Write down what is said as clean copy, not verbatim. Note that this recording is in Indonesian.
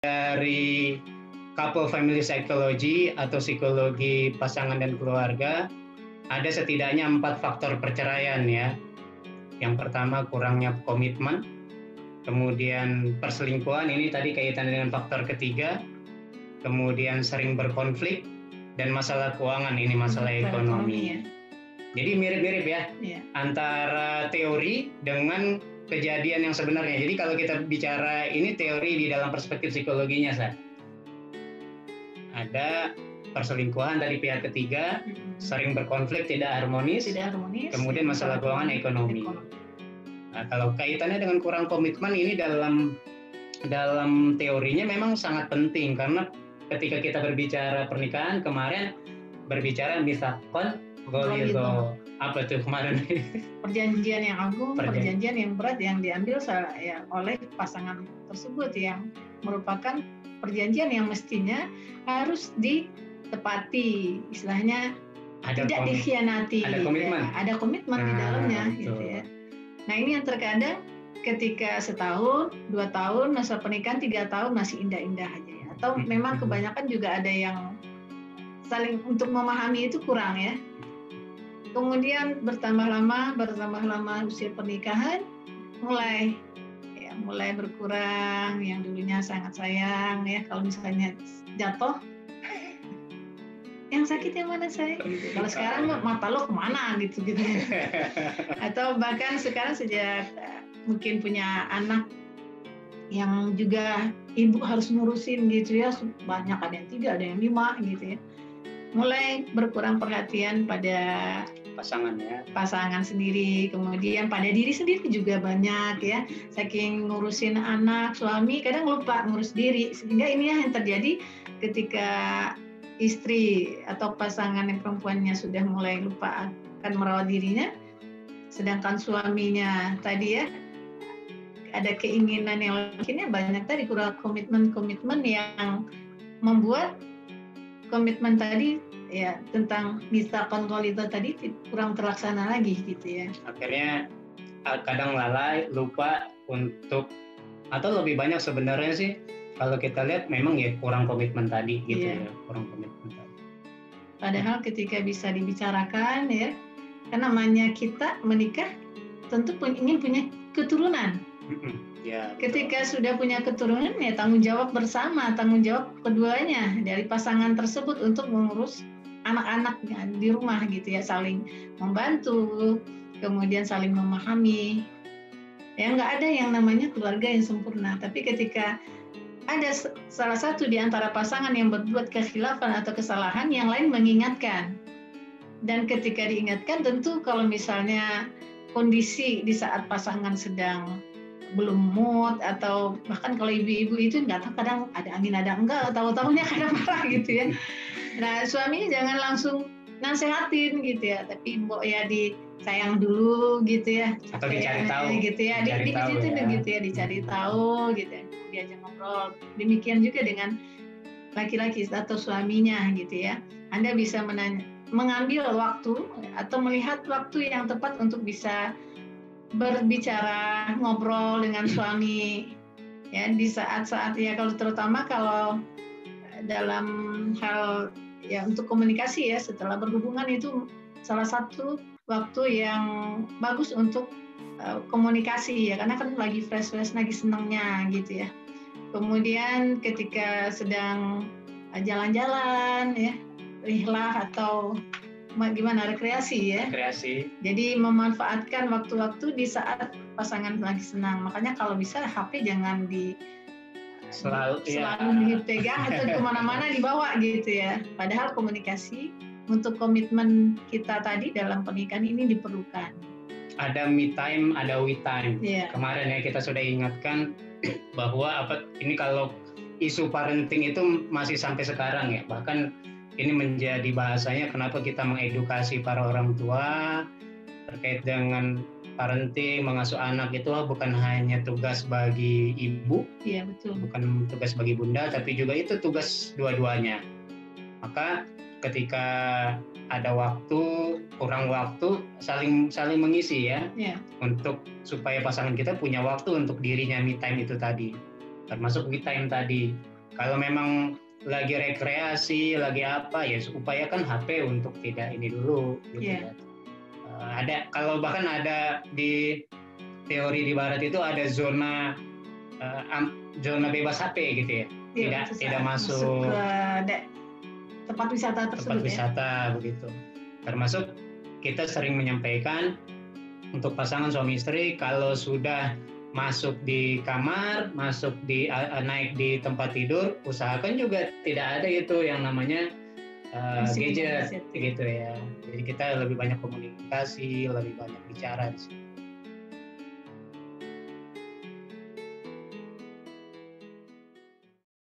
dari couple family psychology atau psikologi pasangan dan keluarga, ada setidaknya 4 faktor perceraian ya. Yang pertama kurangnya komitmen, kemudian perselingkuhan, ini tadi kaitannya dengan faktor ketiga, kemudian sering berkonflik, dan masalah keuangan, ini masalah ekonomi. Ya. Jadi mirip-mirip ya, antara teori dengan kejadian yang sebenarnya. Jadi kalau kita bicara ini teori di dalam perspektif psikologinya, ada perselingkuhan dari pihak ketiga, sering berkonflik, tidak harmonis, kemudian masalah keuangan, ekonomi. Nah, kalau kaitannya dengan kurang komitmen ini dalam teorinya memang sangat penting, karena ketika kita berbicara pernikahan kemarin berbicara misakon golito, apa tuh kemarin? Perjanjian yang agung, perjanjian yang berat yang diambil oleh pasangan tersebut, yang merupakan perjanjian yang mestinya harus ditepati, istilahnya tidak dikhianati. Ada komitmen, ada komitmen di dalamnya, gitu ya. Nah ini yang terkadang ketika 1 tahun, 2 tahun, masa pernikahan 3 tahun masih indah-indah aja ya. Atau memang kebanyakan juga ada yang saling untuk memahami itu kurang ya. Kemudian bertambah lama usia pernikahan mulai berkurang, yang dulunya sangat sayang ya, kalau misalnya jatuh yang sakit yang mana saya gitu. Kalau sekarang mata lo kemana gitu. Atau bahkan sekarang sejak mungkin punya anak yang juga ibu harus ngurusin gitu ya, banyak, ada yang 3, ada yang 5 gitu ya, mulai berkurang perhatian pada pasangan sendiri, kemudian pada diri sendiri juga banyak ya, saking ngurusin anak, suami kadang lupa ngurus diri, sehingga ini yang terjadi ketika istri atau pasangan yang perempuannya sudah mulai lupa akan merawat dirinya, sedangkan suaminya tadi ya ada keinginan yang lainnya, banyak tadi kurang komitmen yang membuat komitmen tadi ya tentang misakon golito tadi kurang terlaksana lagi gitu ya. Akhirnya kadang lalai, lupa untuk, atau lebih banyak sebenarnya sih kalau kita lihat memang ya kurang komitmen tadi gitu ya, kurang komitmen tadi. Padahal ketika bisa dibicarakan ya, karena namanya kita menikah tentu ingin punya keturunan. Ya, ketika sudah punya keturunan ya tanggung jawab bersama, tanggung jawab keduanya dari pasangan tersebut untuk mengurus anak-anak di rumah gitu ya, saling membantu, kemudian saling memahami. Ya nggak ada yang namanya keluarga yang sempurna, tapi ketika ada salah satu di antara pasangan yang berbuat kekhilafan atau kesalahan, yang lain mengingatkan. Dan ketika diingatkan tentu kalau misalnya kondisi di saat pasangan sedang belum mood, atau bahkan kalau ibu-ibu itu nggak tahu, kadang ada angin ada enggak, tahu-tahunya kadang marah gitu ya. Nah suaminya jangan langsung nasehatin gitu ya, tapi mbok ya disayang dulu gitu ya, atau dicari tahu gitu ya, dicari tahu gitu ya, diajak ngobrol. Demikian juga dengan laki-laki atau suaminya gitu ya, Anda bisa mengambil waktu atau melihat waktu yang tepat untuk bisa berbicara, ngobrol dengan suami ya di saat-saat ya, kalau terutama kalau dalam hal ya untuk komunikasi ya setelah berhubungan, itu salah satu waktu yang bagus untuk komunikasi ya, karena kan lagi fresh lagi senangnya gitu ya. Kemudian ketika sedang jalan-jalan ya, rihlah atau gimana, rekreasi ya. Jadi memanfaatkan waktu-waktu di saat pasangan lagi senang. Makanya kalau bisa HP jangan selalu dipegang atau kemana-mana dibawa gitu ya. Padahal komunikasi untuk komitmen kita tadi dalam pernikahan ini diperlukan. Ada me time, ada we time. Kemarin ya kita sudah ingatkan bahwa ini kalau isu parenting itu masih sampai sekarang ya, bahkan ini menjadi bahasanya kenapa kita mengedukasi para orang tua terkait dengan parenting, mengasuh anak itu bukan hanya tugas bagi ibu, betul. Bukan tugas bagi bunda, tapi juga itu tugas dua-duanya. Maka ketika ada waktu, kurang waktu, saling mengisi ya, untuk supaya pasangan kita punya waktu untuk dirinya, me time itu tadi, termasuk we time tadi. Kalau memang lagi rekreasi, lagi apa ya upayakan HP untuk tidak ini dulu gitu ya. Bahkan ada di teori di barat itu ada zona bebas HP gitu ya. Tidak masuk ke tempat wisata tersebut. Tempat wisata begitu. Termasuk kita sering menyampaikan untuk pasangan suami istri kalau sudah masuk di kamar, naik di tempat tidur, usahakan juga tidak ada itu yang namanya gadget gitu ya. Jadi kita lebih banyak komunikasi, lebih banyak bicara di sini.